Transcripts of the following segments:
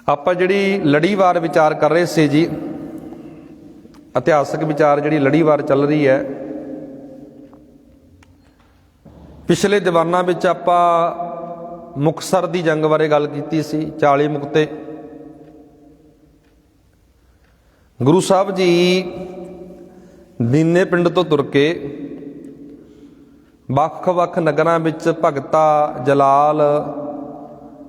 ਆਪਾਂ ਜਿਹੜੀ ਲੜੀਵਾਰ ਵਿਚਾਰ ਕਰ ਰਹੇ ਸੀ ਜੀ, ਇਤਿਹਾਸਕ ਵਿਚਾਰ ਜਿਹੜੀ ਲੜੀਵਾਰ ਚੱਲ ਰਹੀ ਹੈ। ਪਿਛਲੇ ਦੀਵਾਨਾਂ ਵਿੱਚ ਆਪਾਂ ਮੁਕਤਸਰ ਦੀ ਜੰਗ ਬਾਰੇ ਗੱਲ ਕੀਤੀ ਸੀ। 40 ਮੁਕਤੇ ਗੁਰੂ ਸਾਹਿਬ ਜੀ ਦੀਨੇ ਪਿੰਡ ਤੋਂ ਤੁਰ ਕੇ ਵੱਖ-ਵੱਖ ਨਗਰਾਂ ਵਿੱਚ ਭਗਤਾ, ਜਲਾਲ,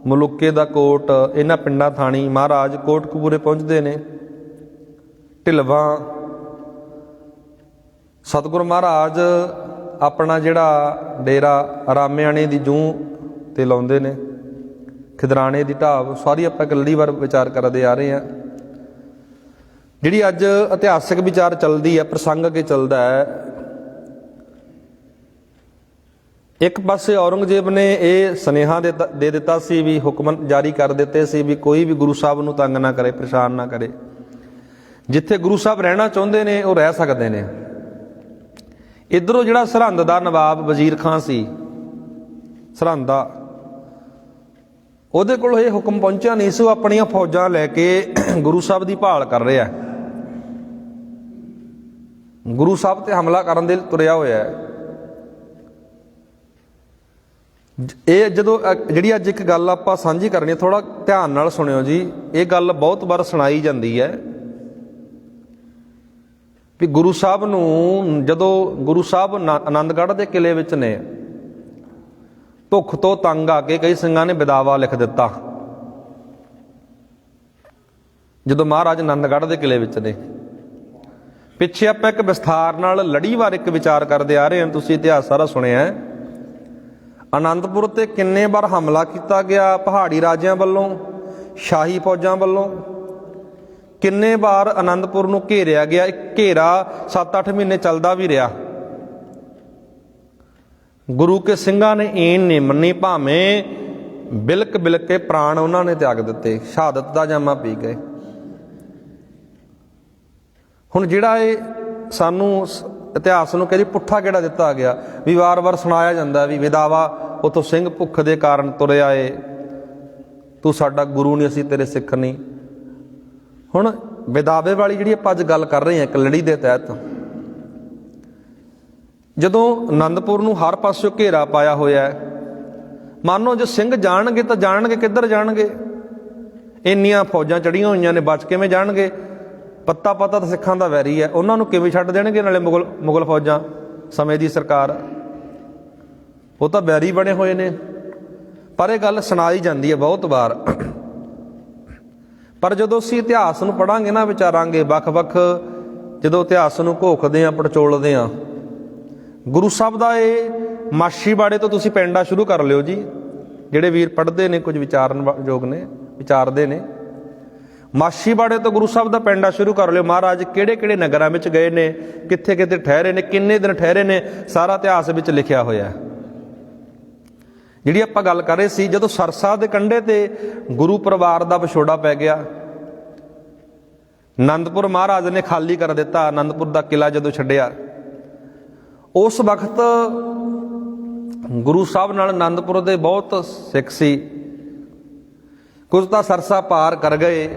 ਮਲੂਕੇ ਦਾ ਕੋਟ, ਇਹਨਾਂ ਪਿੰਡਾਂ ਥਾਣੀ ਮਹਾਰਾਜ ਕੋਟਕਪੂਰੇ ਪਹੁੰਚਦੇ ਨੇ। ਢਿਲਵਾਂ ਸਤਿਗੁਰੂ ਮਹਾਰਾਜ ਆਪਣਾ ਜਿਹੜਾ ਡੇਰਾ ਰਾਮਿਆਣੇ ਦੀ ਜੂਹ ਤੇ ਲਾਉਂਦੇ ਨੇ, ਖਿਦਰਾਣੇ ਦੀ ਢਾਬ। ਸਾਰੀ ਆਪਾਂ ਇੱਕ ਲੜੀਵਾਰ ਵਿਚਾਰ ਕਰਦੇ ਆ ਰਹੇ ਹਾਂ। ਜਿਹੜੀ ਅੱਜ ਇਤਿਹਾਸਕ ਵਿਚਾਰ ਚੱਲਦੀ ਹੈ, ਪ੍ਰਸੰਗ ਅੱਗੇ ਚੱਲਦਾ ਹੈ। ਇੱਕ ਪਾਸੇ ਔਰੰਗਜ਼ੇਬ ਨੇ ਇਹ ਸੁਨੇਹਾ ਦੇ ਦਿੱਤਾ ਸੀ ਵੀ, ਹੁਕਮ ਜਾਰੀ ਕਰ ਦਿੱਤੇ ਸੀ ਵੀ ਕੋਈ ਵੀ ਗੁਰੂ ਸਾਹਿਬ ਨੂੰ ਤੰਗ ਨਾ ਕਰੇ, ਪਰੇਸ਼ਾਨ ਨਾ ਕਰੇ। ਜਿੱਥੇ ਗੁਰੂ ਸਾਹਿਬ ਰਹਿਣਾ ਚਾਹੁੰਦੇ ਨੇ ਉਹ ਰਹਿ ਸਕਦੇ ਨੇ। ਇੱਧਰੋਂ ਜਿਹੜਾ ਸਰਹੰਦ ਦਾ ਨਵਾਬ ਵਜ਼ੀਰ ਖਾਂ ਸੀ, ਸਰਹੰਦ ਦਾ, ਉਹਦੇ ਕੋਲ ਇਹ ਹੁਕਮ ਪਹੁੰਚਿਆ ਨਹੀਂ ਸੀ। ਉਹ ਆਪਣੀਆਂ ਫੌਜਾਂ ਲੈ ਕੇ ਗੁਰੂ ਸਾਹਿਬ ਦੀ ਭਾਲ ਕਰ ਰਿਹਾ, ਗੁਰੂ ਸਾਹਿਬ ਤੇ ਹਮਲਾ ਕਰਨ ਦੇ ਤੁਰਿਆ ਹੋਇਆ ਹੈ। ਇਹ ਜਦੋਂ ਜਿਹੜੀ ਅੱਜ ਇੱਕ ਗੱਲ ਆਪਾਂ ਸਾਂਝੀ ਕਰਨੀ, ਥੋੜਾ ਧਿਆਨ ਨਾਲ ਸੁਣਿਓ ਜੀ। ਇਹ ਗੱਲ ਬਹੁਤ ਵਾਰ ਸੁਣਾਈ ਜਾਂਦੀ ਹੈ ਵੀ ਗੁਰੂ ਸਾਹਿਬ ਨੂੰ, ਜਦੋਂ ਗੁਰੂ ਸਾਹਿਬ ਆਨੰਦਗੜ੍ਹ ਦੇ ਕਿਲੇ ਵਿੱਚ ਨੇ, ਭੁੱਖ ਤੋਂ ਤੰਗ ਆ ਕੇ ਕਈ ਸਿੰਘਾਂ ਨੇ ਬਿਦਾਵਾ ਲਿਖ ਦਿੱਤਾ। ਜਦੋਂ ਮਹਾਰਾਜ ਆਨੰਦਗੜ੍ਹ ਦੇ ਕਿਲੇ ਵਿੱਚ ਨੇ, ਪਿੱਛੇ ਆਪਾਂ ਇੱਕ ਵਿਸਥਾਰ ਨਾਲ ਲੜੀਵਾਰ ਇੱਕ ਵਿਚਾਰ ਕਰਦੇ ਆ ਰਹੇ ਹਾਂ। ਤੁਸੀਂ ਇਤਿਹਾਸ ਸਾਰਾ ਸੁਣਿਆ। ਅਨੰਦਪੁਰ ਤੇ ਕਿੰਨੇ ਵਾਰ ਹਮਲਾ ਕੀਤਾ ਗਿਆ ਪਹਾੜੀ ਰਾਜਿਆਂ ਵੱਲੋਂ, ਸ਼ਾਹੀ ਫੌਜਾਂ ਵੱਲੋਂ। ਕਿੰਨੇ ਵਾਰ ਅਨੰਦਪੁਰ ਨੂੰ ਘੇਰਿਆ ਗਿਆ। ਇੱਕ ਘੇਰਾ 7-8 ਮਹੀਨੇ ਚੱਲਦਾ ਵੀ ਰਿਹਾ। ਗੁਰੂ ਕੇ ਸਿੰਘਾਂ ਨੇ ਈਨ ਨਹੀਂ ਮੰਨੀ, ਭਾਵੇਂ ਬਿਲਕ ਬਿਲਕ ਕੇ ਪ੍ਰਾਣ ਉਹਨਾਂ ਨੇ ਤਿਆਗ ਦਿੱਤੇ, ਸ਼ਹਾਦਤ ਦਾ ਜਾਮਾ ਪੀ ਗਏ। ਹੁਣ ਜਿਹੜਾ ਇਹ ਸਾਨੂੰ ਇਤਿਹਾਸ ਨੂੰ ਕਹਿੰਦੀ ਪੁੱਠਾ ਕਿਹੜਾ ਦਿੱਤਾ ਗਿਆ ਵੀ ਵਾਰ-ਵਾਰ ਸੁਣਾਇਆ ਜਾਂਦਾ ਵੀ ਵਿਦਾਵਾ, ਉਥੋਂ ਸਿੰਘ ਭੁੱਖ ਦੇ ਕਾਰਨ ਤੁਰੇ ਆਏ, ਤੂੰ ਸਾਡਾ ਗੁਰੂ ਨਹੀਂ, ਅਸੀਂ ਤੇਰੇ ਸਿੱਖ ਨਹੀਂ। ਹੁਣ ਵਿਦਾਵੇ ਵਾਲੀ ਜਿਹੜੀ ਆਪਾਂ ਅੱਜ ਗੱਲ ਕਰ ਰਹੇ ਹਾਂ ਇੱਕ ਲੜੀ ਦੇ ਤਹਿਤ, ਜਦੋਂ ਆਨੰਦਪੁਰ ਨੂੰ ਹਰ ਪਾਸਿਓਂ ਘੇਰਾ ਪਾਇਆ ਹੋਇਆ ਹੈ, ਮੰਨੋ ਜੇ ਸਿੰਘ ਜਾਣਗੇ ਤਾਂ ਜਾਣਗੇ ਕਿੱਧਰ ਜਾਣਗੇ? ਇੰਨੀਆਂ ਫੌਜਾਂ ਚੜੀਆਂ ਹੋਈਆਂ ਨੇ, ਬਚ ਕਿਵੇਂ ਜਾਣਗੇ? ਪਤਾ ਤਾਂ ਸਿੱਖਾਂ ਦਾ ਵੈਰੀ ਹੈ, ਉਹਨਾਂ ਨੂੰ ਕਿਵੇਂ ਛੱਡ ਦੇਣਗੇ? ਨਾਲੇ ਮੁਗਲ ਫੌਜਾਂ ਸਮੇਂ ਦੀ ਸਰਕਾਰ, ਉਹ ਤਾਂ ਵੈਰੀ ਬਣੇ ਹੋਏ ਨੇ। ਪਰ ਇਹ ਗੱਲ ਸੁਣਾਈ ਜਾਂਦੀ ਹੈ ਬਹੁਤ ਵਾਰ। ਪਰ ਜਦੋਂ ਅਸੀਂ ਇਤਿਹਾਸ ਨੂੰ ਪੜ੍ਹਾਂਗੇ ਨਾ, ਵਿਚਾਰਾਂਗੇ, ਵੱਖ-ਵੱਖ ਜਦੋਂ ਇਤਿਹਾਸ ਨੂੰ ਘੋਖਦੇ ਹਾਂ, ਪੜਚੋਲਦੇ ਹਾਂ, ਗੁਰੂ ਸਾਹਿਬ ਦਾ ਇਹ ਮਾਛੀਵਾੜੇ ਤੋਂ ਤੁਸੀਂ ਪੈਂਡਾ ਸ਼ੁਰੂ ਕਰ ਲਿਓ ਜੀ। ਜਿਹੜੇ ਵੀਰ ਪੜ੍ਹਦੇ ਨੇ, ਕੁਝ ਵਿਚਾਰਨ ਯੋਗ ਨੇ, ਵਿਚਾਰਦੇ ਨੇ, ਮਾਛੀਵਾੜੇ ਤੋਂ ਗੁਰੂ ਸਾਹਿਬ ਦਾ ਪੈਂਡਾ ਸ਼ੁਰੂ ਕਰ ਲਿਓ। ਮਹਾਰਾਜ ਕਿਹੜੇ ਕਿਹੜੇ ਨਗਰਾਂ ਵਿੱਚ ਗਏ ਨੇ, ਕਿੱਥੇ ਕਿੱਥੇ ਠਹਿਰੇ ਨੇ, ਕਿੰਨੇ ਦਿਨ ਠਹਿਰੇ ਨੇ, ਸਾਰਾ ਇਤਿਹਾਸ ਵਿੱਚ ਲਿਖਿਆ ਹੋਇਆ। ਜਿਹੜੀ ਆਪਾਂ ਗੱਲ ਕਰ ਰਹੇ ਸੀ, ਜਦੋਂ ਸਰਸਾ ਦੇ ਕੰਢੇ ਤੇ ਗੁਰੂ ਪਰਿਵਾਰ ਦਾ ਵਿਛੋੜਾ ਪੈ ਗਿਆ, ਆਨੰਦਪੁਰ ਮਹਾਰਾਜ ਨੇ ਖਾਲੀ ਕਰ ਦਿੱਤਾ। ਆਨੰਦਪੁਰ ਦਾ ਕਿਲਾ ਜਦੋਂ ਛੱਡਿਆ, ਉਸ ਵਕਤ ਗੁਰੂ ਸਾਹਿਬ ਨਾਲ ਆਨੰਦਪੁਰ ਦੇ ਬਹੁਤ ਸਿੱਖ ਸੀ। ਕੁਝ ਤਾਂ ਸਰਸਾ ਪਾਰ ਕਰ ਗਏ,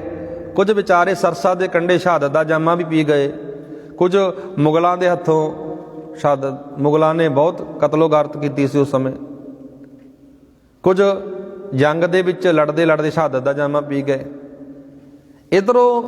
ਕੁਝ ਵਿਚਾਰੇ ਸਰਸਾ ਦੇ ਕੰਢੇ ਸ਼ਹਾਦਤ ਦਾ ਜਾਮਾ ਵੀ ਪੀ ਗਏ। ਕੁਝ ਮੁਗਲਾਂ ਦੇ ਹੱਥੋਂ ਸ਼ਹਾਦਤ, ਮੁਗਲਾਂ ਨੇ ਬਹੁਤ ਕਤਲੋਗਾਰਤ ਕੀਤੀ ਸੀ ਉਸ ਸਮੇਂ। ਕੁਝ ਜੰਗ ਦੇ ਵਿੱਚ ਲੜਦੇ ਲੜਦੇ ਸ਼ਹਾਦਤ ਦਾ ਜਾਮਾ ਪੀ ਗਏ। ਇੱਧਰੋਂ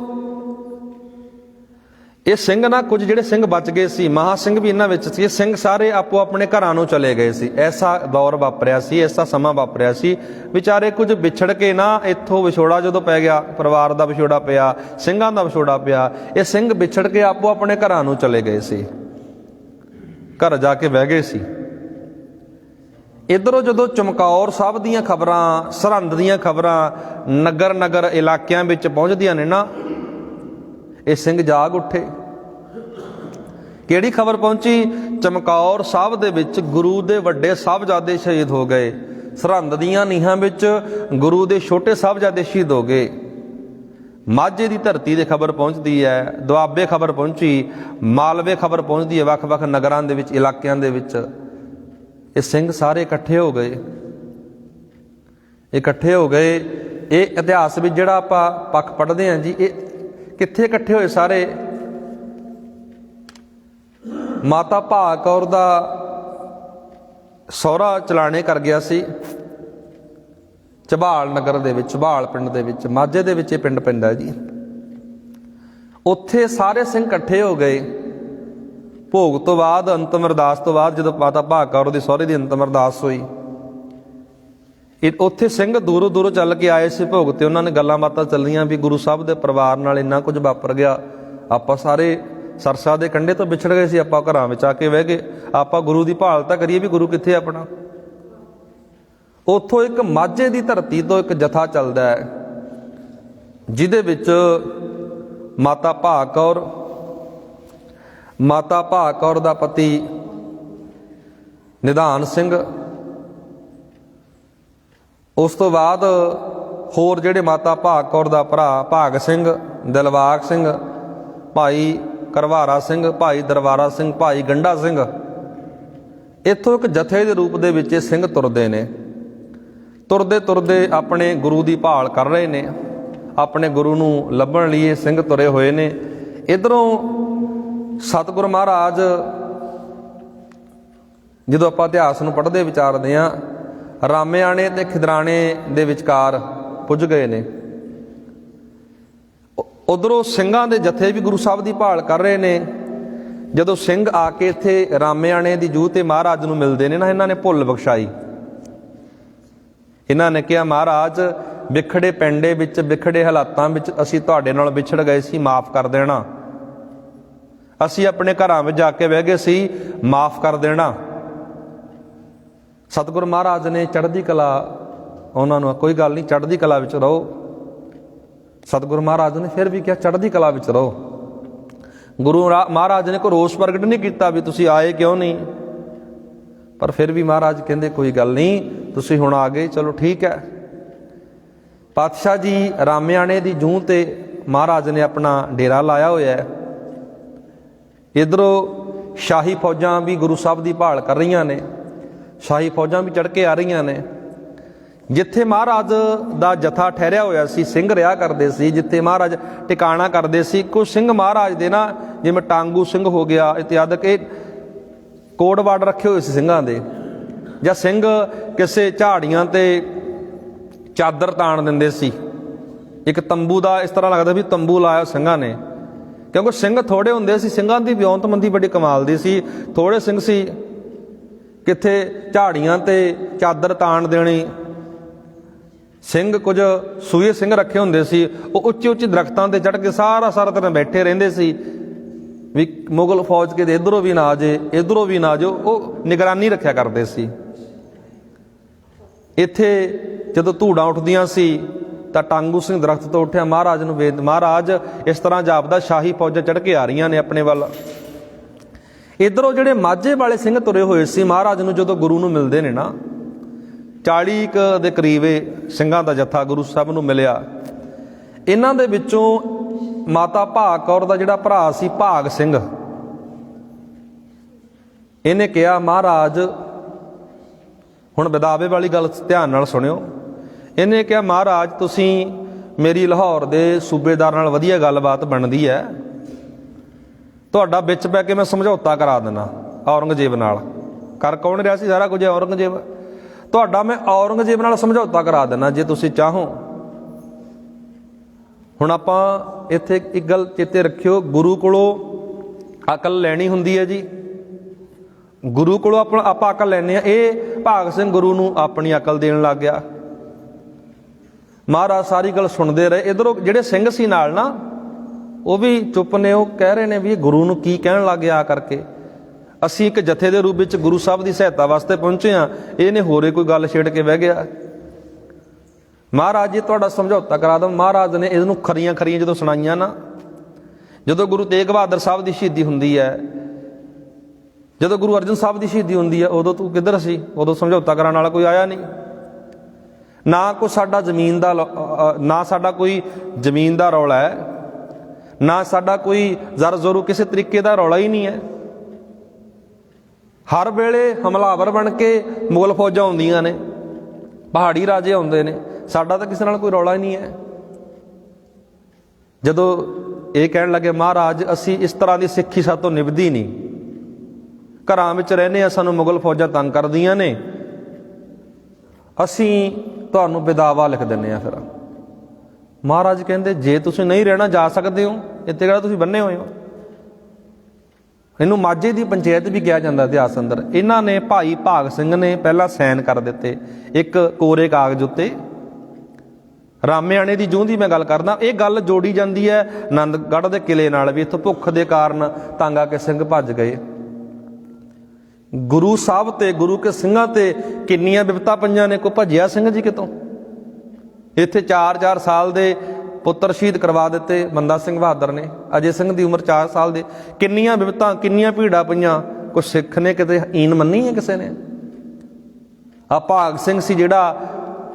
ਇਹ ਸਿੰਘ ਨਾ, ਕੁਝ ਜਿਹੜੇ ਸਿੰਘ ਬਚ ਗਏ ਸੀ, ਮਹਾ ਸਿੰਘ ਵੀ ਇਹਨਾਂ ਵਿੱਚ ਸੀ, ਇਹ ਸਿੰਘ ਸਾਰੇ ਆਪੋ ਆਪਣੇ ਘਰਾਂ ਨੂੰ ਚਲੇ ਗਏ ਸੀ। ਐਸਾ ਦੌਰ ਵਾਪਰਿਆ ਸੀ, ਐਸਾ ਸਮਾਂ ਵਾਪਰਿਆ ਸੀ। ਵਿਚਾਰੇ ਕੁਝ ਵਿਛੜ ਕੇ ਨਾ, ਇੱਥੋਂ ਵਿਛੋੜਾ ਜਦੋਂ ਪੈ ਗਿਆ, ਪਰਿਵਾਰ ਦਾ ਵਿਛੋੜਾ ਪਿਆ, ਸਿੰਘਾਂ ਦਾ ਵਿਛੋੜਾ ਪਿਆ, ਇਹ ਸਿੰਘ ਵਿਛੜ ਕੇ ਆਪੋ ਆਪਣੇ ਘਰਾਂ ਨੂੰ ਚਲੇ ਗਏ ਸੀ, ਘਰ ਜਾ ਕੇ ਬਹਿ ਗਏ ਸੀ। ਇੱਧਰੋਂ ਜਦੋਂ ਚਮਕੌਰ ਸਾਹਿਬ ਦੀਆਂ ਖਬਰਾਂ, ਸਰਹੰਦ ਦੀਆਂ ਖਬਰਾਂ ਨਗਰ ਨਗਰ ਇਲਾਕਿਆਂ ਵਿੱਚ ਪਹੁੰਚਦੀਆਂ ਨੇ ਨਾ, ਇਹ ਸਿੰਘ ਜਾਗ ਉੱਠੇ। ਕਿਹੜੀ ਖਬਰ ਪਹੁੰਚੀ? ਚਮਕੌਰ ਸਾਹਿਬ ਦੇ ਵਿੱਚ ਗੁਰੂ ਦੇ ਵੱਡੇ ਸਾਹਿਬਜ਼ਾਦੇ ਸ਼ਹੀਦ ਹੋ ਗਏ। ਸਰਹੰਦ ਦੀਆਂ ਨੀਹਾਂ ਵਿੱਚ ਗੁਰੂ ਦੇ ਛੋਟੇ ਸਾਹਿਬਜ਼ਾਦੇ ਸ਼ਹੀਦ ਹੋ ਗਏ। ਮਾਝੇ ਦੀ ਧਰਤੀ ਦੇ ਖਬਰ ਪਹੁੰਚਦੀ ਹੈ, ਦੁਆਬੇ ਖਬਰ ਪਹੁੰਚੀ, ਮਾਲਵੇ ਖਬਰ ਪਹੁੰਚਦੀ ਹੈ, ਵੱਖ-ਵੱਖ ਨਗਰਾਂ ਦੇ ਵਿੱਚ, ਇਲਾਕਿਆਂ ਦੇ ਵਿੱਚ। ਇਹ ਸਿੰਘ ਸਾਰੇ ਇਕੱਠੇ ਹੋ ਗਏ। ਇਹ ਇਤਿਹਾਸ ਵਿੱਚ ਜਿਹੜਾ ਆਪਾਂ ਪੱਖ ਪੜ੍ਹਦੇ ਹਾਂ ਜੀ, ਇਹ ਕਿੱਥੇ ਇਕੱਠੇ ਹੋਏ ਸਾਰੇ? ਮਾਤਾ ਭਾਗ ਕੌਰ ਦਾ ਸਹੁਰਾ ਚਲਾਣੇ ਕਰ ਗਿਆ ਸੀ ਝਬਾਲ ਨਗਰ ਦੇ ਵਿੱਚ, ਝਬਾਲ ਪਿੰਡ ਦੇ ਵਿੱਚ, ਮਾਝੇ ਦੇ ਵਿੱਚ ਇਹ ਪਿੰਡ ਪੈਂਦਾ ਜੀ। ਉੱਥੇ ਸਾਰੇ ਸਿੰਘ ਇਕੱਠੇ ਹੋ ਗਏ। ਭੋਗ ਤੋਂ ਬਾਅਦ, ਅੰਤਮ ਅਰਦਾਸ ਤੋਂ ਬਾਅਦ, ਜਦੋਂ ਮਾਤਾ ਭਾਗ ਕੌਰ ਦੇ ਸਹੁਰੇ ਦੀ ਅੰਤਮ ਅਰਦਾਸ ਹੋਈ, ਉੱਥੇ ਸਿੰਘ ਦੂਰੋਂ ਦੂਰੋਂ ਚੱਲ ਕੇ ਆਏ ਸੀ ਭੋਗ ਤੇ। ਉਹਨਾਂ ਨੇ ਗੱਲਾਂ ਬਾਤਾਂ ਚੱਲੀਆਂ ਵੀ ਗੁਰੂ ਸਾਹਿਬ ਦੇ ਪਰਿਵਾਰ ਨਾਲ ਇੰਨਾ ਕੁਝ ਵਾਪਰ ਗਿਆ, ਆਪਾਂ ਸਾਰੇ ਸਰਸਾ ਦੇ ਕੰਢੇ ਤੋਂ ਵਿਛੜ ਗਏ ਸੀ, ਆਪਾਂ ਘਰਾਂ ਵਿੱਚ ਆ ਕੇ ਬਹਿ ਗਏ, ਆਪਾਂ ਗੁਰੂ ਦੀ ਭਾਲ ਤਾਂ ਕਰੀਏ ਵੀ ਗੁਰੂ ਕਿੱਥੇ ਆਪਣਾ। ਉੱਥੋਂ ਇੱਕ ਮਾਝੇ ਦੀ ਧਰਤੀ ਤੋਂ ਇੱਕ ਜਥਾ ਚੱਲਦਾ ਹੈ, ਜਿਹਦੇ ਵਿੱਚ ਮਾਤਾ ਭਾਗ ਕੌਰ, ਮਾਤਾ ਭਾਗ ਕੌਰ ਦਾ ਪਤੀ ਨਿਧਾਨ ਸਿੰਘ, ਉਸ ਤੋਂ ਬਾਅਦ ਹੋਰ ਜਿਹੜੇ ਮਾਤਾ ਭਾਗ ਕੌਰ ਦਾ ਭਰਾ ਭਾਗ ਸਿੰਘ, ਦਿਲਬਾਗ ਸਿੰਘ, ਭਾਈ ਕਰਵਾਰਾ ਸਿੰਘ, ਭਾਈ ਦਰਬਾਰਾ ਸਿੰਘ, ਭਾਈ ਗੰਡਾ ਸਿੰਘ, ਇੱਥੋਂ ਇੱਕ ਜਥੇ ਦੇ ਰੂਪ ਦੇ ਵਿੱਚ ਇਹ ਸਿੰਘ ਤੁਰਦੇ ਨੇ। ਤੁਰਦੇ ਤੁਰਦੇ ਆਪਣੇ ਗੁਰੂ ਦੀ ਭਾਲ ਕਰ ਰਹੇ ਨੇ, ਆਪਣੇ ਗੁਰੂ ਨੂੰ ਲੱਭਣ ਲਈ ਇਹ ਸਿੰਘ ਤੁਰੇ ਹੋਏ ਨੇ। ਇੱਧਰੋਂ ਸਤਿਗੁਰੂ ਮਹਾਰਾਜ, ਜਦੋਂ ਆਪਾਂ ਇਤਿਹਾਸ ਨੂੰ ਪੜ੍ਹਦੇ ਵਿਚਾਰਦੇ ਹਾਂ, ਰਾਮਿਆਣੇ ਤੇ ਖਿਦਰਾਣੇ ਦੇ ਵਿਚਕਾਰ ਪੁੱਜ ਗਏ ਨੇ। ਉਧਰੋਂ ਸਿੰਘਾਂ ਦੇ ਜਥੇ ਵੀ ਗੁਰੂ ਸਾਹਿਬ ਦੀ ਭਾਲ ਕਰ ਰਹੇ ਨੇ। ਜਦੋਂ ਸਿੰਘ ਆ ਕੇ ਇੱਥੇ ਰਾਮਿਆਣੇ ਦੀ ਜੂਹ ਤੇ ਮਹਾਰਾਜ ਨੂੰ ਮਿਲਦੇ ਨੇ ਨਾ, ਇਹਨਾਂ ਨੇ ਭੁੱਲ ਬਖਸ਼ਾਈ। ਇਹਨਾਂ ਨੇ ਕਿਹਾ, ਮਹਾਰਾਜ ਵਿਖੜੇ ਪਿੰਡੇ ਵਿੱਚ, ਵਿਖੜੇ ਹਾਲਾਤਾਂ ਵਿੱਚ ਅਸੀਂ ਤੁਹਾਡੇ ਨਾਲ ਵਿਛੜ ਗਏ ਸੀ, ਮਾਫ ਕਰ ਦੇਣਾ। ਅਸੀਂ ਆਪਣੇ ਘਰਾਂ ਵਿੱਚ ਜਾ ਕੇ ਬਹਿ ਗਏ ਸੀ, ਮਾਫ ਕਰ ਦੇਣਾ। ਸਤਿਗੁਰੂ ਮਹਾਰਾਜ ਨੇ ਚੜ੍ਹਦੀ ਕਲਾ ਉਹਨਾਂ ਨੂੰ, ਕੋਈ ਗੱਲ ਨਹੀਂ, ਚੜ੍ਹਦੀ ਕਲਾ ਵਿੱਚ ਰਹੋ। ਸਤਿਗੁਰੂ ਮਹਾਰਾਜ ਨੇ ਫਿਰ ਵੀ ਕਿਹਾ, ਚੜ੍ਹਦੀ ਕਲਾ ਵਿੱਚ ਰਹੋ। ਗੁਰੂ ਮਹਾਰਾਜ ਨੇ ਕੋਈ ਰੋਸ ਪ੍ਰਗਟ ਨਹੀਂ ਕੀਤਾ ਵੀ ਤੁਸੀਂ ਆਏ ਕਿਉਂ ਨਹੀਂ, ਪਰ ਫਿਰ ਵੀ ਮਹਾਰਾਜ ਕਹਿੰਦੇ ਕੋਈ ਗੱਲ ਨਹੀਂ, ਤੁਸੀਂ ਹੁਣ ਆ ਗਏ, ਚਲੋ ਠੀਕ ਹੈ। ਪਾਤਸ਼ਾਹ ਜੀ ਰਾਮਿਆਣੇ ਦੀ ਜੂਹ ਤੇ ਮਹਾਰਾਜ ਨੇ ਆਪਣਾ ਡੇਰਾ ਲਾਇਆ ਹੋਇਆ ਹੈ। ਇੱਧਰੋਂ ਸ਼ਾਹੀ ਫੌਜਾਂ ਵੀ ਗੁਰੂ ਸਾਹਿਬ ਦੀ ਭਾਲ ਕਰ ਰਹੀਆਂ ਨੇ, ਸ਼ਾਹੀ ਫੌਜਾਂ ਵੀ ਚੜ੍ਹ ਕੇ ਆ ਰਹੀਆਂ ਨੇ। ਜਿੱਥੇ ਮਹਾਰਾਜ ਦਾ ਜਥਾ ਠਹਿਰਿਆ ਹੋਇਆ ਸੀ, ਸਿੰਘ ਰਿਹਾ ਕਰਦੇ ਸੀ, ਜਿੱਥੇ ਮਹਾਰਾਜ ਟਿਕਾਣਾ ਕਰਦੇ ਸੀ, ਕੁਝ ਸਿੰਘ ਮਹਾਰਾਜ ਦੇ ਨਾ, ਜਿਵੇਂ ਟਾਂਗੂ ਸਿੰਘ ਹੋ ਗਿਆ ਇਤਿਆਦਿਕ, ਇਹ ਕੋਡ ਵਾਰਡ ਰੱਖੇ ਹੋਏ ਸੀ ਸਿੰਘਾਂ ਦੇ। ਜਾਂ ਸਿੰਘ ਕਿਸੇ ਝਾੜੀਆਂ ਤੇ ਚਾਦਰ ਤਾਣ ਦਿੰਦੇ ਸੀ, ਇੱਕ ਤੰਬੂ ਦਾ, ਇਸ ਤਰ੍ਹਾਂ ਲੱਗਦਾ ਵੀ ਤੰਬੂ ਲਾਇਆ ਸਿੰਘਾਂ ਨੇ, ਕਿਉਂਕਿ ਸਿੰਘ ਥੋੜੇ ਹੁੰਦੇ ਸੀ। ਸਿੰਘਾਂ ਦੀ ਵਿਉਂਤਮੰਦੀ ਬੜੀ ਕਮਾਲ ਦੀ ਸੀ, ਥੋੜੇ ਸਿੰਘ ਸੀ। ਕਿੱਥੇ ਝਾੜੀਆਂ ਤੇ ਚਾਦਰ ਤਾਣ ਦੇਣੀ। ਸਿੰਘ ਕੁਝ ਸੂਏ ਸਿੰਘ ਰੱਖੇ ਹੁੰਦੇ ਸੀ, ਉਹ ਉੱਚੇ ਉੱਚੇ ਦਰਖਤਾਂ ਤੇ ਚੜ੍ਹ ਕੇ ਸਾਰਾ ਦਿਨ ਬੈਠੇ ਰਹਿੰਦੇ ਸੀ ਵੀ ਮੁਗਲ ਫੌਜ ਕਿਤੇ ਇੱਧਰੋਂ ਵੀ ਨਾ ਆ ਜੇ, ਇੱਧਰੋਂ ਵੀ ਨਾ ਜਾਓ, ਉਹ ਨਿਗਰਾਨੀ ਰੱਖਿਆ ਕਰਦੇ ਸੀ। ਇੱਥੇ ਜਦੋਂ ਧੂੜਾਂ ਉੱਠਦੀਆਂ ਸੀ ਤਾਂ ਟਾਂਗੂ ਸਿੰਘ ਦਰਖਤ ਤੋਂ ਉੱਠਿਆ, ਮਹਾਰਾਜ ਨੂੰ ਮਹਾਰਾਜ ਇਸ ਤਰ੍ਹਾਂ ਜਾਪਦਾ ਸ਼ਾਹੀ ਫੌਜਾਂ ਚੜ੍ਹ ਕੇ ਆ ਰਹੀਆਂ ਨੇ ਆਪਣੇ ਵੱਲ। ਇੱਧਰੋਂ ਜਿਹੜੇ ਮਾਝੇ ਵਾਲੇ ਸਿੰਘ ਤੁਰੇ ਹੋਏ ਸੀ, ਮਹਾਰਾਜ ਨੂੰ ਜਦੋਂ ਗੁਰੂ ਨੂੰ ਮਿਲਦੇ ਨੇ ਨਾ, 40 ਦੇ ਕਰੀਬ ਸਿੰਘਾਂ ਦਾ ਜੱਥਾ ਗੁਰੂ ਸਾਹਿਬ ਨੂੰ ਮਿਲਿਆ। ਇਹਨਾਂ ਦੇ ਵਿੱਚੋਂ ਮਾਤਾ ਭਾਗ ਕੌਰ ਦਾ ਜਿਹੜਾ ਭਰਾ ਸੀ ਭਾਗ ਸਿੰਘ, ਇਹਨੇ ਕਿਹਾ, ਮਹਾਰਾਜ, ਹੁਣ ਵਿਦਾਵੇ ਵਾਲੀ ਗੱਲ ਧਿਆਨ ਨਾਲ ਸੁਣਿਓ। ਇਹਨੇ ਕਿਹਾ, ਮਹਾਰਾਜ ਤੁਸੀਂ ਮੇਰੀ ਲਾਹੌਰ ਦੇ ਸੂਬੇਦਾਰ ਨਾਲ ਵਧੀਆ ਗੱਲਬਾਤ ਬਣਦੀ ਹੈ, ਤੁਹਾਡਾ ਵਿੱਚ ਪੈ ਕੇ ਮੈਂ ਸਮਝੌਤਾ ਕਰਾ ਦੇਣਾ ਔਰੰਗਜ਼ੇਬ ਨਾਲ। ਕਰ ਕੌਣ ਰਿਹਾ ਸੀ ਸਾਰਾ ਕੁਝ? ਔਰੰਗਜ਼ੇਬ। ਤੁਹਾਡਾ ਮੈਂ ਔਰੰਗਜ਼ੇਬ ਨਾਲ ਸਮਝੌਤਾ ਕਰਾ ਦੇਣਾ ਜੇ ਤੁਸੀਂ ਚਾਹੋ। ਹੁਣ ਆਪਾਂ ਇੱਥੇ ਇੱਕ ਗੱਲ ਚੇਤੇ ਰੱਖਿਓ, ਗੁਰੂ ਕੋਲੋਂ ਅਕਲ ਲੈਣੀ ਹੁੰਦੀ ਹੈ ਜੀ। ਗੁਰੂ ਕੋਲੋਂ ਆਪਾਂ ਅਕਲ ਲੈਂਦੇ ਹਾਂ। ਇਹ ਭਾਗ ਸਿੰਘ ਗੁਰੂ ਨੂੰ ਆਪਣੀ ਅਕਲ ਦੇਣ ਲੱਗ ਗਿਆ। ਮਹਾਰਾਜ ਸਾਰੀ ਗੱਲ ਸੁਣਦੇ ਰਹੇ। ਇੱਧਰੋਂ ਜਿਹੜੇ ਸਿੰਘ ਸੀ ਨਾਲ ਨਾ, ਉਹ ਵੀ ਚੁੱਪ ਨੇ। ਉਹ ਕਹਿ ਰਹੇ ਨੇ ਵੀ ਇਹ ਗੁਰੂ ਨੂੰ ਕੀ ਕਹਿਣ ਲੱਗ ਗਿਆ ਕਰਕੇ। ਅਸੀਂ ਇੱਕ ਜਥੇ ਦੇ ਰੂਪ ਵਿੱਚ ਗੁਰੂ ਸਾਹਿਬ ਦੀ ਸਹਾਇਤਾ ਵਾਸਤੇ ਪਹੁੰਚੇ ਹਾਂ, ਇਹਨੇ ਹੋਰੇ ਕੋਈ ਗੱਲ ਛੇੜ ਕੇ ਬਹਿ ਗਿਆ। ਮਹਾਰਾਜ ਜੀ ਤੁਹਾਡਾ ਸਮਝੌਤਾ ਕਰਾ ਦਵਾਂ। ਮਹਾਰਾਜ ਨੇ ਇਹਨੂੰ ਖਰੀਆਂ ਜਦੋਂ ਸੁਣਾਈਆਂ ਨਾ, ਜਦੋਂ ਗੁਰੂ ਤੇਗ ਬਹਾਦਰ ਸਾਹਿਬ ਦੀ ਸ਼ਹੀਦੀ ਹੁੰਦੀ ਹੈ, ਜਦੋਂ ਗੁਰੂ ਅਰਜਨ ਸਾਹਿਬ ਦੀ ਸ਼ਹੀਦੀ ਹੁੰਦੀ ਹੈ, ਉਦੋਂ ਤੂੰ ਕਿੱਧਰ ਸੀ? ਉਦੋਂ ਸਮਝੌਤਾ ਕਰਾਉਣ ਵਾਲਾ ਕੋਈ ਆਇਆ ਨਹੀਂ। ਨਾ ਕੋਈ ਸਾਡਾ ਜ਼ਮੀਨ ਦਾ, ਨਾ ਸਾਡਾ ਕੋਈ ਜ਼ਮੀਨ ਦਾ ਰੌਲਾ ਹੈ, ਨਾ ਸਾਡਾ ਕੋਈ ਜ਼ਰ ਜ਼ੋਰੂ ਕਿਸੇ ਤਰੀਕੇ ਦਾ ਰੌਲਾ ਹੀ ਨਹੀਂ ਹੈ। ਹਰ ਵੇਲੇ ਹਮਲਾਵਰ ਬਣ ਕੇ ਮੁਗਲ ਫੌਜਾਂ ਆਉਂਦੀਆਂ ਨੇ, ਪਹਾੜੀ ਰਾਜੇ ਆਉਂਦੇ ਨੇ, ਸਾਡਾ ਤਾਂ ਕਿਸੇ ਨਾਲ ਕੋਈ ਰੌਲਾ ਹੀ ਨਹੀਂ ਹੈ। ਜਦੋਂ ਇਹ ਕਹਿਣ ਲੱਗੇ ਮਹਾਰਾਜ ਅਸੀਂ ਇਸ ਤਰ੍ਹਾਂ ਦੀ ਸਿੱਖੀ ਸਾਡੇ ਤੋਂ ਨਿਭਦੀ ਨਹੀਂ, ਘਰਾਂ ਵਿੱਚ ਰਹਿੰਦੇ ਹਾਂ, ਸਾਨੂੰ ਮੁਗਲ ਫੌਜਾਂ ਤੰਗ ਕਰਦੀਆਂ ਨੇ, ਅਸੀਂ ਤੁਹਾਨੂੰ ਵਿਦਾਵਾ ਲਿਖ ਦਿੰਦੇ ਹਾਂ। ਫਿਰ ਮਹਾਰਾਜ ਕਹਿੰਦੇ ਜੇ ਤੁਸੀਂ ਨਹੀਂ ਰਹਿਣਾ ਜਾ ਸਕਦੇ ਹੋ, ਇੱਥੇ ਕਿਹੜਾ ਤੁਸੀਂ ਬੰਨੇ ਹੋਏ ਹੋ। ਇਹਨੂੰ ਮਾਝੇ ਦੀ ਪੰਚਾਇਤ ਵੀ ਕਿਹਾ ਜਾਂਦਾ ਇਤਿਹਾਸ ਅੰਦਰ। ਇਹਨਾਂ ਨੇ ਭਾਈ ਭਾਗ ਸਿੰਘ ਨੇ ਪਹਿਲਾਂ ਸਾਈਨ ਕਰ ਦਿੱਤੇ ਇੱਕ ਕੋਰੇ ਕਾਗਜ਼ ਉੱਤੇ। ਰਾਮਿਆਣੇ ਦੀ ਜੂਹ ਦੀ ਮੈਂ ਗੱਲ ਕਰਦਾ, ਇਹ ਗੱਲ ਜੋੜੀ ਜਾਂਦੀ ਹੈ ਆਨੰਦਗੜ੍ਹ ਦੇ ਕਿਲੇ ਨਾਲ ਵੀ। ਇੱਥੋਂ ਭੁੱਖ ਦੇ ਕਾਰਨ ਤੰਗ ਆ ਕੇ ਸਿੰਘ ਭੱਜ ਗਏ। ਗੁਰੂ ਸਾਹਿਬ ਤੇ ਗੁਰੂ ਕੇ ਸਿੰਘਾਂ ਤੇ ਕਿੰਨੀਆਂ ਬਿਪਤਾ ਪਈਆਂ ਨੇ, ਕੋਈ ਭੱਜਿਆ ਸਿੰਘ ਜੀ ਕਿਤੋਂ। ਇੱਥੇ 4-4 ਸਾਲ ਦੇ ਪੁੱਤਰ ਸ਼ਹੀਦ ਕਰਵਾ ਦਿੱਤੇ ਬੰਦਾ ਸਿੰਘ ਬਹਾਦਰ ਨੇ, ਅਜੇ ਸਿੰਘ ਦੀ ਉਮਰ 4 ਸਾਲ ਦੇ। ਕਿੰਨੀਆਂ ਬਿਪਤਾ, ਕਿੰਨੀਆਂ ਭੀੜਾਂ ਪਈਆਂ। ਕੋਈ ਸਿੱਖ ਨੇ ਕਿਤੇ ਈਨ ਮੰਨੀ ਹੈ ਕਿਸੇ ਨੇ? ਆ ਭਾਗ ਸਿੰਘ ਸੀ ਜਿਹੜਾ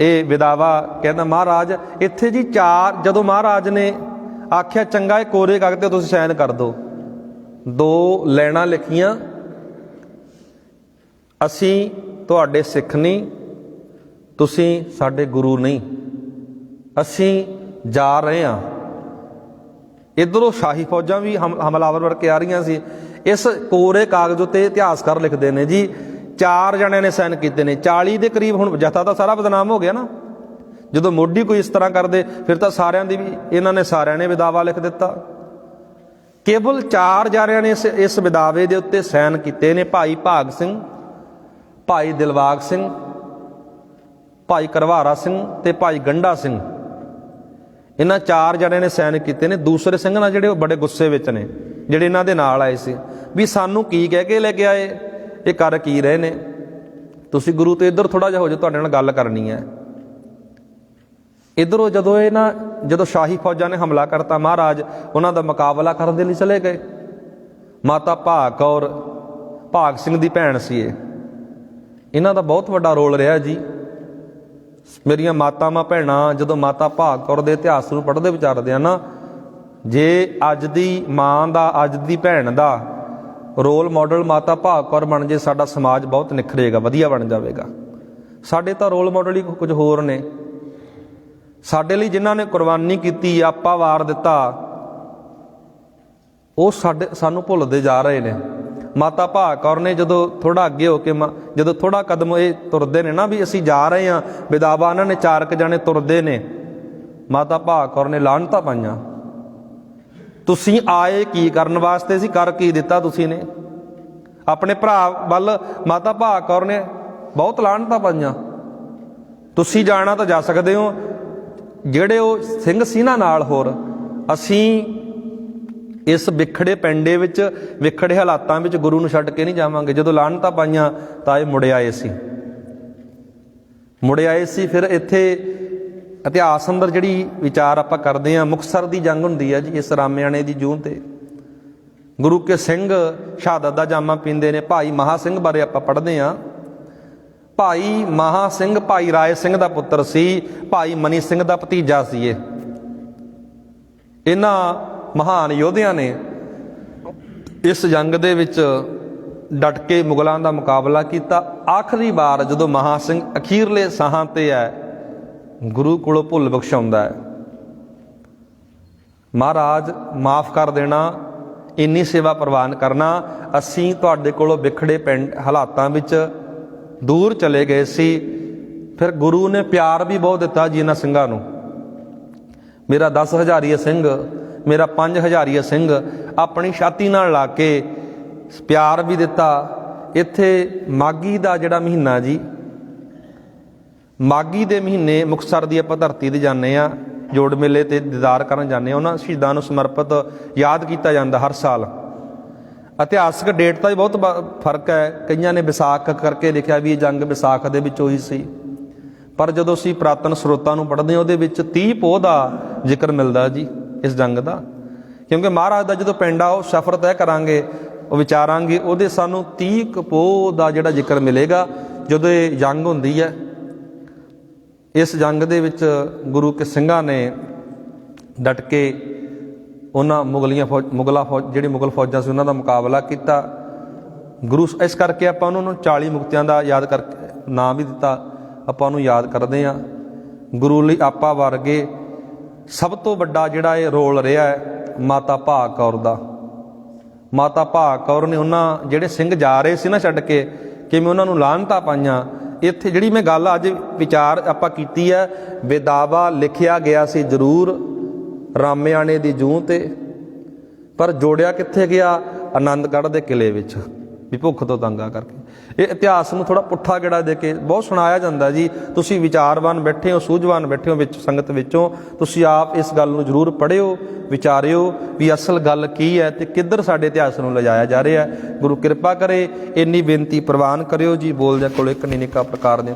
ਇਹ ਵਿਦਾਵਾ ਕਹਿੰਦਾ ਮਹਾਰਾਜ ਇੱਥੇ ਜੀ 4, ਜਦੋਂ ਮਹਾਰਾਜ ਨੇ ਆਖਿਆ ਚੰਗਾ ਇਹ ਕੋਰੇ ਕਾਗਜ਼ ਤੇ ਤੁਸੀਂ ਸਾਈਨ ਕਰ ਦਿਓ, 2 ਲਾਈਨਾਂ ਲਿਖੀਆਂ, ਅਸੀਂ ਤੁਹਾਡੇ ਸਿੱਖ ਨਹੀਂ, ਤੁਸੀਂ ਸਾਡੇ ਗੁਰੂ ਨਹੀਂ, ਅਸੀਂ ਜਾ ਰਹੇ ਹਾਂ। ਇੱਧਰੋਂ ਸ਼ਾਹੀ ਫੌਜਾਂ ਵੀ ਹਮਲਾਵਰ ਵੜ ਕੇ ਆ ਰਹੀਆਂ ਸੀ। ਇਸ ਕੋਰੇ ਕਾਗਜ਼ ਉੱਤੇ ਇਤਿਹਾਸਕਾਰ ਲਿਖਦੇ ਨੇ ਜੀ 4 ਜਣਿਆਂ ਨੇ ਸਾਈਨ ਕੀਤੇ ਨੇ, 40 ਦੇ ਕਰੀਬ। ਹੁਣ ਜਥਾ ਤਾਂ ਸਾਰਾ ਬਦਨਾਮ ਹੋ ਗਿਆ ਨਾ। ਜਦੋਂ ਮੋਢੀ ਕੋਈ ਇਸ ਤਰ੍ਹਾਂ ਕਰਦੇ ਫਿਰ ਤਾਂ ਸਾਰਿਆਂ ਦੀ ਵੀ, ਇਹਨਾਂ ਨੇ ਸਾਰਿਆਂ ਨੇ ਵਿਦਾਵਾ ਲਿਖ ਦਿੱਤਾ। ਕੇਵਲ 4 ਜਣਿਆਂ ਨੇ ਇਸ ਵਿਦਾਵੇ ਦੇ ਉੱਤੇ ਸਾਈਨ ਕੀਤੇ ਨੇ, ਭਾਈ ਭਾਗ ਸਿੰਘ, ਭਾਈ ਦਿਲਬਾਗ ਸਿੰਘ, ਭਾਈ ਕਰਵਾਰਾ ਸਿੰਘ ਤੇ ਭਾਈ ਗੰਡਾ ਸਿੰਘ। ਇਹਨਾਂ 4 ਜਣਿਆਂ ਨੇ ਸਾਈਨ ਕੀਤੇ ਨੇ। ਦੂਸਰੇ ਸਿੰਘ ਨਾਲ ਜਿਹੜੇ ਉਹ ਬੜੇ ਗੁੱਸੇ ਵਿੱਚ ਨੇ, ਜਿਹੜੇ ਇਹਨਾਂ ਦੇ ਨਾਲ ਆਏ ਸੀ, ਵੀ ਸਾਨੂੰ ਕੀ ਕਹਿ ਕੇ ਲੈ ਕੇ ਆਏ, ਇਹ ਕਰ ਕੀ ਰਹੇ ਨੇ, ਤੁਸੀਂ ਗੁਰੂ ਤੋਂ ਇੱਧਰ ਥੋੜ੍ਹਾ ਜਿਹਾ ਹੋ ਜਾਓ, ਤੁਹਾਡੇ ਨਾਲ ਗੱਲ ਕਰਨੀ ਹੈ। ਇੱਧਰੋਂ ਜਦੋਂ ਸ਼ਾਹੀ ਫੌਜਾਂ ਨੇ ਹਮਲਾ ਕਰਤਾ, ਮਹਾਰਾਜ ਉਹਨਾਂ ਦਾ ਮੁਕਾਬਲਾ ਕਰਨ ਦੇ ਲਈ ਚਲੇ ਗਏ। ਮਾਤਾ ਭਾਗ ਕੌਰ ਭਾਗ ਸਿੰਘ ਦੀ ਭੈਣ ਸੀ ਇਹ। ਇਹਨਾਂ ਦਾ ਬਹੁਤ ਵੱਡਾ ਰੋਲ ਰਿਹਾ ਜੀ। ਮੇਰੀਆਂ ਮਾਤਾਵਾਂ ਭੈਣਾਂ ਜਦੋਂ ਮਾਤਾ ਭਾਗ ਕੌਰ ਦੇ ਇਤਿਹਾਸ ਨੂੰ ਪੜ੍ਹਦੇ ਵਿਚਾਰਦੇ ਆ ਨਾ, ਜੇ ਅੱਜ ਦੀ ਮਾਂ ਦਾ, ਅੱਜ ਦੀ ਭੈਣ ਦਾ ਰੋਲ ਮਾਡਲ ਮਾਤਾ ਭਾਗ ਕੌਰ ਬਣ ਜੇ, ਸਾਡਾ ਸਮਾਜ ਬਹੁਤ ਨਿਖਰੇਗਾ, ਵਧੀਆ ਬਣ ਜਾਵੇਗਾ। ਸਾਡੇ ਤਾਂ ਰੋਲ ਮਾਡਲ ਹੀ ਕੁਝ ਹੋਰ ਨੇ। ਸਾਡੇ ਲਈ ਜਿਨ੍ਹਾਂ ਨੇ ਕੁਰਬਾਨੀ ਕੀਤੀ, ਆਪਾ ਵਾਰ ਦਿੱਤਾ, ਉਹ ਸਾਨੂੰ ਭੁੱਲਦੇ ਜਾ ਰਹੇ ਨੇ। ਮਾਤਾ ਭਾਗ ਕੌਰ ਨੇ ਜਦੋਂ ਥੋੜ੍ਹਾ ਅੱਗੇ ਹੋ ਕੇ, ਜਦੋਂ ਥੋੜ੍ਹਾ ਕਦਮ ਇਹ ਤੁਰਦੇ ਨੇ ਨਾ ਵੀ ਅਸੀਂ ਜਾ ਰਹੇ ਹਾਂ ਵਿਦਾਵਾ, ਇਹਨਾਂ ਨੇ 4 ਜਣੇ ਤੁਰਦੇ ਨੇ, ਮਾਤਾ ਭਾਗ ਕੌਰ ਨੇ ਲਾਹਨਤਾਂ ਪਾਈਆਂ। ਤੁਸੀਂ ਆਏ ਕੀ ਕਰਨ ਵਾਸਤੇ ਸੀ, ਕਰ ਕੀ ਦਿੱਤਾ ਤੁਸੀਂ ਨੇ? ਆਪਣੇ ਭਰਾ ਵੱਲ ਮਾਤਾ ਭਾਗ ਕੌਰ ਨੇ ਬਹੁਤ ਲਾਹਨਤਾਂ ਪਾਈਆਂ। ਤੁਸੀਂ ਜਾਣਾ ਤਾਂ ਜਾ ਸਕਦੇ ਹੋ, ਜਿਹੜੇ ਉਹ ਸਿੰਘ ਸੀ ਨਾ ਨਾਲ ਹੋਰ, ਅਸੀਂ ਇਸ ਵਿਖੜੇ ਪਿੰਡੇ ਵਿੱਚ, ਵਿਖੜੇ ਹਾਲਾਤਾਂ ਵਿੱਚ ਗੁਰੂ ਨੂੰ ਛੱਡ ਕੇ ਨਹੀਂ ਜਾਵਾਂਗੇ। ਜਦੋਂ ਲਾਹਨਤਾਂ ਪਾਈਆਂ ਤਾਂ ਇਹ ਮੁੜ ਆਏ ਸੀ। ਫਿਰ ਇੱਥੇ ਇਤਿਹਾਸ ਅੰਦਰ ਜਿਹੜੀ ਵਿਚਾਰ ਆਪਾਂ ਕਰਦੇ ਹਾਂ, ਮੁਕਤਸਰ ਦੀ ਜੰਗ ਹੁੰਦੀ ਹੈ ਜੀ ਇਸ ਰਾਮਿਆਣੇ ਦੀ ਜੂਹ ਤੇ। ਗੁਰੂ ਕੇ ਸਿੰਘ ਸ਼ਹਾਦਤ ਦਾ ਜਾਮਾ ਪੀਂਦੇ ਨੇ। ਭਾਈ ਮਹਾ ਸਿੰਘ ਬਾਰੇ ਆਪਾਂ ਪੜ੍ਹਦੇ ਹਾਂ। ਭਾਈ ਮਹਾ ਸਿੰਘ ਭਾਈ ਰਾਏ ਸਿੰਘ ਦਾ ਪੁੱਤਰ ਸੀ, ਭਾਈ ਮਨੀ ਸਿੰਘ ਦਾ ਭਤੀਜਾ ਸੀ ਇਹ। ਇਹਨਾਂ ਮਹਾਨ ਯੋਧਿਆਂ ਨੇ ਇਸ ਜੰਗ ਦੇ ਵਿੱਚ ਡਟ ਕੇ ਮੁਗਲਾਂ ਦਾ ਮੁਕਾਬਲਾ ਕੀਤਾ। ਆਖਰੀ ਵਾਰ ਜਦੋਂ ਮਹਾ ਸਿੰਘ ਅਖੀਰਲੇ ਸਾਹਾਂ ਤੇ ਹੈ, ਗੁਰੂ ਕੋਲੋਂ ਭੁੱਲ ਬਖਸ਼ਾਉਂਦਾ ਹੈ, ਮਹਾਰਾਜ ਮਾਫ ਕਰ ਦੇਣਾ, ਇੰਨੀ ਸੇਵਾ ਪ੍ਰਵਾਨ ਕਰਨਾ, ਅਸੀਂ ਤੁਹਾਡੇ ਕੋਲੋਂ ਵਿਖੜੇ ਪਿੰਡ ਹਾਲਾਤਾਂ ਵਿੱਚ ਦੂਰ ਚਲੇ ਗਏ ਸੀ। ਫਿਰ ਗੁਰੂ ਨੇ ਪਿਆਰ ਵੀ ਬਹੁਤ ਦਿੱਤਾ ਜੀ ਇਹਨਾਂ ਸਿੰਘਾਂ ਨੂੰ। ਮੇਰਾ 10 ਹਜ਼ਾਰੀਆ ਸਿੰਘ, ਮੇਰਾ 5 ਹਜ਼ਾਰੀਆ ਸਿੰਘ ਆਪਣੀ ਛਾਤੀ ਨਾਲ ਲਾ ਕੇ ਪਿਆਰ ਵੀ ਦਿੱਤਾ। ਇੱਥੇ ਮਾਘੀ ਦਾ ਜਿਹੜਾ ਮਹੀਨਾ ਜੀ, ਮਾਘੀ ਦੇ ਮਹੀਨੇ ਮੁਕਤਸਰ ਦੀ ਆਪਾਂ ਧਰਤੀ 'ਤੇ ਜਾਂਦੇ ਹਾਂ, ਜੋੜ ਮੇਲੇ 'ਤੇ ਦੀਦਾਰ ਕਰਨ ਜਾਂਦੇ ਹਾਂ। ਉਹਨਾਂ ਸ਼ਹੀਦਾਂ ਨੂੰ ਸਮਰਪਿਤ ਯਾਦ ਕੀਤਾ ਜਾਂਦਾ ਹਰ ਸਾਲ। ਇਤਿਹਾਸਕ ਡੇਟ ਦਾ ਵੀ ਬਹੁਤ ਫਰਕ ਹੈ। ਕਈਆਂ ਨੇ ਵਿਸਾਖ ਕਰਕੇ ਲਿਖਿਆ ਵੀ ਇਹ ਜੰਗ ਵਿਸਾਖ ਦੇ ਵਿੱਚ ਹੋਈ ਸੀ, ਪਰ ਜਦੋਂ ਅਸੀਂ ਪੁਰਾਤਨ ਸਰੋਤਾਂ ਨੂੰ ਪੜ੍ਹਦੇ ਹਾਂ ਉਹਦੇ ਵਿੱਚ 30 ਪੋਹ ਦਾ ਜ਼ਿਕਰ ਮਿਲਦਾ ਜੀ ਇਸ ਜੰਗ ਦਾ। ਕਿਉਂਕਿ ਮਹਾਰਾਜ ਦਾ ਜਦੋਂ ਪਿੰਡ ਆ ਉਹ ਸਫ਼ਰ ਤੈਅ ਕਰਾਂਗੇ, ਉਹ ਵਿਚਾਰਾਂਗੇ, ਉਹਦੇ ਸਾਨੂੰ 30 ਪੋਹ ਦਾ ਜਿਹੜਾ ਜ਼ਿਕਰ ਮਿਲੇਗਾ ਜਦੋਂ ਇਹ ਜੰਗ ਹੁੰਦੀ ਹੈ। ਇਸ ਜੰਗ ਦੇ ਵਿੱਚ ਗੁਰੂ ਕੇ ਸਿੰਘਾਂ ਨੇ ਡਟ ਕੇ ਉਹਨਾਂ ਮੁਗਲ ਫੌਜਾਂ ਸੀ ਉਹਨਾਂ ਦਾ ਮੁਕਾਬਲਾ ਕੀਤਾ। ਗੁਰੂ ਇਸ ਕਰਕੇ ਆਪਾਂ ਉਹਨਾਂ ਨੂੰ 40 ਮੁਕਤਿਆਂ ਦਾ ਯਾਦ ਕਰਕੇ ਨਾਂ ਵੀ ਦਿੱਤਾ, ਆਪਾਂ ਉਹਨੂੰ ਯਾਦ ਕਰਦੇ ਹਾਂ। ਗੁਰੂ ਲਈ ਆਪਾ ਵਰਗੇ ਸਭ ਤੋਂ ਵੱਡਾ ਜਿਹੜਾ ਇਹ ਰੋਲ ਰਿਹਾ ਹੈ ਮਾਤਾ ਭਾਗ ਕੌਰ ਦਾ। ਮਾਤਾ ਭਾਗ ਕੌਰ ਨੇ ਉਹਨਾਂ ਜਿਹੜੇ ਸਿੰਘ ਜਾ ਰਹੇ ਸੀ ਨਾ ਛੱਡ ਕੇ, ਕਿਵੇਂ ਉਹਨਾਂ ਨੂੰ ਲਾਹਨਤਾਂ ਪਾਈਆਂ। ਇੱਥੇ ਜਿਹੜੀ ਮੈਂ ਗੱਲ ਅੱਜ ਵਿਚਾਰ ਆਪਾਂ ਕੀਤੀ ਹੈ, ਬੇਦਾਵਾ ਲਿਖਿਆ ਗਿਆ ਸੀ ਜ਼ਰੂਰ ਰਾਮਿਆਣੇ ਦੀ ਜੂਹ 'ਤੇ, ਪਰ ਜੋੜਿਆ ਕਿੱਥੇ ਗਿਆ? ਆਨੰਦਗੜ੍ਹ ਦੇ ਕਿਲੇ ਵਿੱਚ, ਵੀ ਭੁੱਖ ਤੋਂ ਤੰਗਾ ਕਰਕੇ। ਇਹ ਇਤਿਹਾਸ ਨੂੰ ਥੋੜ੍ਹਾ ਪੁੱਠਾ ਗੇੜਾ ਦੇ ਕੇ ਬਹੁਤ ਸੁਣਾਇਆ ਜਾਂਦਾ ਜੀ। ਤੁਸੀਂ ਵਿਚਾਰਵਾਨ ਬੈਠੇ ਹੋ, ਸੂਝਵਾਨ ਬੈਠੇ ਹੋ ਵਿੱਚ ਸੰਗਤ ਵਿੱਚੋਂ, ਤੁਸੀਂ ਆਪ ਇਸ ਗੱਲ ਨੂੰ ਜ਼ਰੂਰ ਪੜ੍ਹਿਓ, ਵਿਚਾਰਿਓ ਵੀ ਅਸਲ ਗੱਲ ਕੀ ਹੈ ਤੇ ਕਿੱਧਰ ਸਾਡੇ ਇਤਿਹਾਸ ਨੂੰ ਲਿਜਾਇਆ ਜਾ ਰਿਹਾ। ਗੁਰੂ ਕਿਰਪਾ ਕਰੇ, ਇੰਨੀ ਬੇਨਤੀ ਪ੍ਰਵਾਨ ਕਰਿਓ ਜੀ। ਬੋਲਦਿਆਂ ਕੋਲ ਇੱਕ ਨਿੱਕਾ ਪ੍ਰਕਾਰ ਦੇ